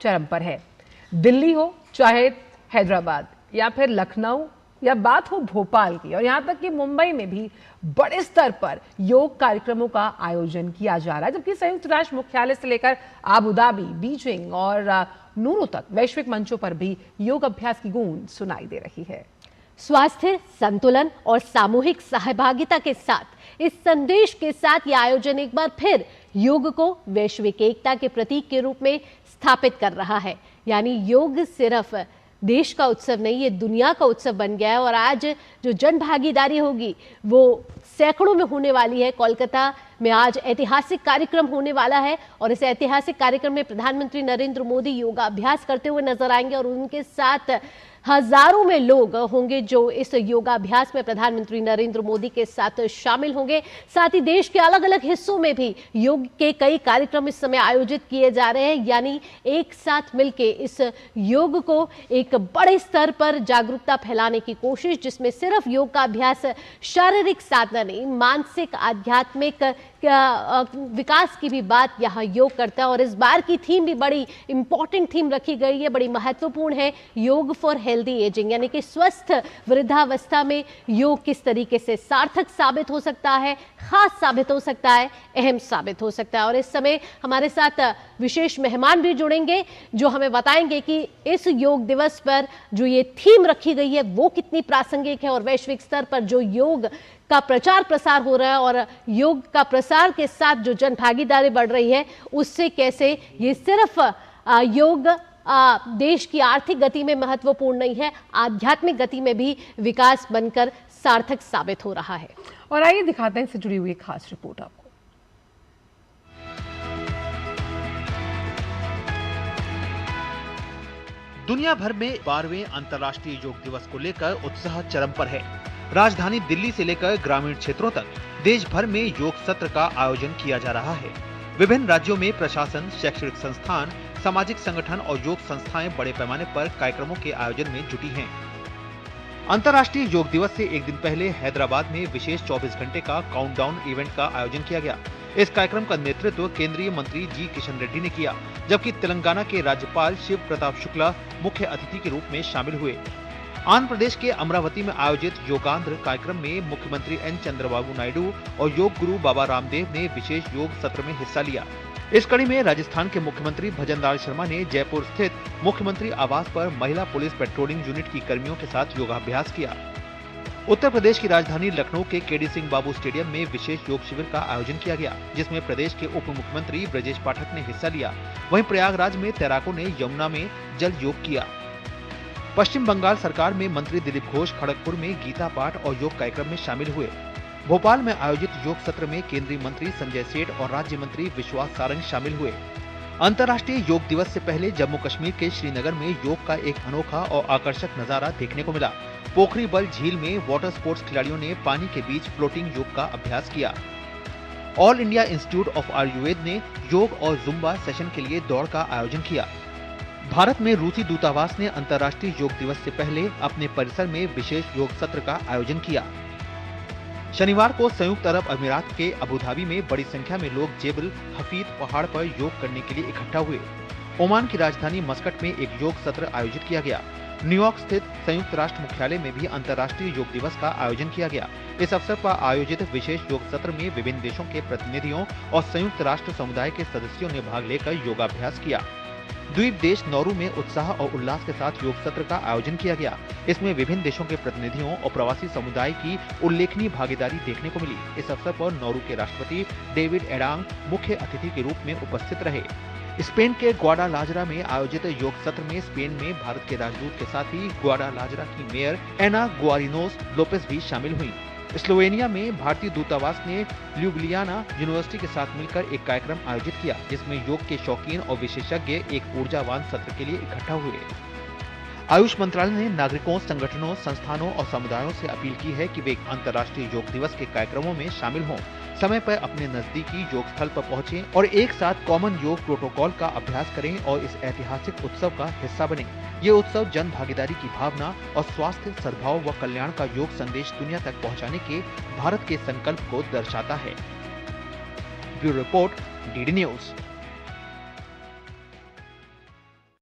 चरम पर है। दिल्ली हो चाहे हैदराबाद या फिर लखनऊ या बात हो भोपाल की, और यहाँ तक कि मुंबई में भी बड़े स्तर पर योग कार्यक्रमों का आयोजन किया जा रहा है, जबकि संयुक्त राष्ट्र मुख्यालय से लेकर आबू धाबी, बीजिंग और नूरों तक वैश्विक मंचों पर भी योग अभ्यास की गूंज सुनाई दे रही है। स्वास्थ्य, संतुलन और सामूहिक सहभागिता के साथ इस संदेश के साथ यह आयोजन एक बार फिर योग को वैश्विक एकता के प्रतीक के रूप में स्थापित कर रहा है। यानी योग सिर्फ देश का उत्सव नहीं, ये दुनिया का उत्सव बन गया है। और आज जो जन भागीदारी होगी वो सैकड़ों में होने वाली है। कोलकाता में आज ऐतिहासिक कार्यक्रम होने वाला है और इस ऐतिहासिक कार्यक्रम में प्रधानमंत्री नरेंद्र मोदी योगाभ्यास करते हुए नजर आएंगे और उनके साथ हजारों में लोग होंगे जो इस योगाभ्यास में प्रधानमंत्री नरेंद्र मोदी के साथ शामिल होंगे। साथ ही देश के अलग अलग हिस्सों में भी योग के कई कार्यक्रम इस समय आयोजित किए जा रहे हैं। यानी एक साथ मिलके इस योग को एक बड़े स्तर पर जागरूकता फैलाने की कोशिश, जिसमें सिर्फ योग का अभ्यास शारीरिक साधना नहीं, मानसिक आध्यात्मिक विकास की भी बात यहाँ योग करता है। और इस बार की थीम भी बड़ी इंपॉर्टेंट थीम रखी गई है, बड़ी महत्वपूर्ण है, योग फॉर हेल्दी एजिंग। यानी कि स्वस्थ वृद्धावस्था में योग किस तरीके से सार्थक साबित हो सकता है, खास साबित हो सकता है, अहम साबित हो सकता है। और इस समय हमारे साथ विशेष मेहमान भी जुड़ेंगे जो हमें बताएंगे कि इस योग दिवस पर जो ये थीम रखी गई है वो कितनी प्रासंगिक है और वैश्विक स्तर पर जो योग का प्रचार प्रसार हो रहा है और योग का प्रसार के साथ जो जन भागीदारी बढ़ रही है उससे कैसे ये सिर्फ योग देश की आर्थिक गति में महत्वपूर्ण नहीं है, आध्यात्मिक गति में भी विकास बनकर सार्थक साबित हो रहा है। और आइए दिखाते हैं इससे जुड़ी हुई खास रिपोर्ट आपको। दुनिया भर में 12वें अंतर्राष्ट्रीय योग दिवस को लेकर उत्साह चरम पर है। राजधानी दिल्ली से लेकर ग्रामीण क्षेत्रों तक देश भर में योग सत्र का आयोजन किया जा रहा है। विभिन्न राज्यों में प्रशासन, शैक्षणिक संस्थान, सामाजिक संगठन और योग संस्थाएं बड़े पैमाने पर कार्यक्रमों के आयोजन में जुटी हैं। अंतर्राष्ट्रीय योग दिवस से एक दिन पहले हैदराबाद में विशेष 24 घंटे का काउंटडाउन इवेंट का आयोजन किया गया। इस कार्यक्रम का नेतृत्व केंद्रीय मंत्री जी किशन रेड्डी ने किया, जबकि तेलंगाना के राज्यपाल शिव प्रताप शुक्ला मुख्य अतिथि के रूप में शामिल हुए। आंध्र प्रदेश के अमरावती में आयोजित योगांध्र कार्यक्रम में मुख्यमंत्री एन चंद्रबाबू नायडू और योग गुरु बाबा रामदेव ने विशेष योग सत्र में हिस्सा लिया। इस कड़ी में राजस्थान के मुख्यमंत्री भजनलाल शर्मा ने जयपुर स्थित मुख्यमंत्री आवास पर महिला पुलिस पेट्रोलिंग यूनिट की कर्मियों के साथ योगाभ्यास किया। उत्तर प्रदेश की राजधानी लखनऊ के केडी सिंह बाबू स्टेडियम में विशेष योग शिविर का आयोजन किया गया, जिसमें प्रदेश के उप मुख्यमंत्री ब्रजेश पाठक ने हिस्सा लिया। वहीं प्रयागराज में तैराकों ने यमुना में जल योग किया। पश्चिम बंगाल सरकार में मंत्री दिलीप घोष खड़गपुर में गीता पाठ और योग कार्यक्रम में शामिल हुए। भोपाल में आयोजित योग सत्र में केंद्रीय मंत्री संजय सेठ और राज्य मंत्री विश्वास सारंग शामिल हुए। अंतर्राष्ट्रीय योग दिवस से पहले जम्मू कश्मीर के श्रीनगर में योग का एक अनोखा और आकर्षक नजारा देखने को मिला। पोखरीबल झील में वाटर स्पोर्ट्स खिलाड़ियों ने पानी के बीच फ्लोटिंग योग का अभ्यास किया। All India institute of Ayurveda ने योग और जुम्बा सेशन के लिए दौड़ का आयोजन किया। भारत में रूसी दूतावास ने अंतर्राष्ट्रीय योग दिवस से पहले अपने परिसर में विशेष योग सत्र का आयोजन किया। शनिवार को संयुक्त अरब अमीरात के अबू धाबी में बड़ी संख्या में लोग जेबल हफीद पहाड़ पर योग करने के लिए इकट्ठा हुए। ओमान की राजधानी मस्कट में एक योग सत्र आयोजित किया गया। न्यूयॉर्क स्थित संयुक्त राष्ट्र मुख्यालय में भी अंतर्राष्ट्रीय योग दिवस का आयोजन किया गया। इस अवसर पर आयोजित विशेष योग सत्र में विभिन्न देशों के प्रतिनिधियों और संयुक्त राष्ट्र समुदाय के सदस्यों ने भाग लेकर योगाभ्यास किया। द्वीप देश नौरू में उत्साह और उल्लास के साथ योग सत्र का आयोजन किया गया। इसमें विभिन्न देशों के प्रतिनिधियों और प्रवासी समुदाय की उल्लेखनीय भागीदारी देखने को मिली। इस अवसर पर नौरू के राष्ट्रपति डेविड एडांग मुख्य अतिथि के रूप में उपस्थित रहे। स्पेन के ग्वाडालाजरा में आयोजित योग सत्र में स्पेन में भारत के राजदूत के साथ ही ग्वाडालाजरा की मेयर एना गुआरिनोस लोपेस भी शामिल हुई। स्लोवेनिया में भारतीय दूतावास ने ल्यूब्लियाना यूनिवर्सिटी के साथ मिलकर एक कार्यक्रम आयोजित किया, जिसमें योग के शौकीन और विशेषज्ञ एक ऊर्जावान सत्र के लिए इकट्ठा हुए। आयुष मंत्रालय ने नागरिकों, संगठनों, संस्थानों और समुदायों से अपील की है कि वे अंतर्राष्ट्रीय योग दिवस के कार्यक्रमों में शामिल हों, समय पर अपने नजदीकी योग स्थल पर पहुंचें और एक साथ कॉमन योग प्रोटोकॉल का अभ्यास करें और इस ऐतिहासिक उत्सव का हिस्सा बनें। ये उत्सव जन भागीदारी की भावना और स्वास्थ्य, सद्भाव व कल्याण का योग संदेश दुनिया तक पहुंचाने के भारत के संकल्प को दर्शाता है। Bureau report, DD news.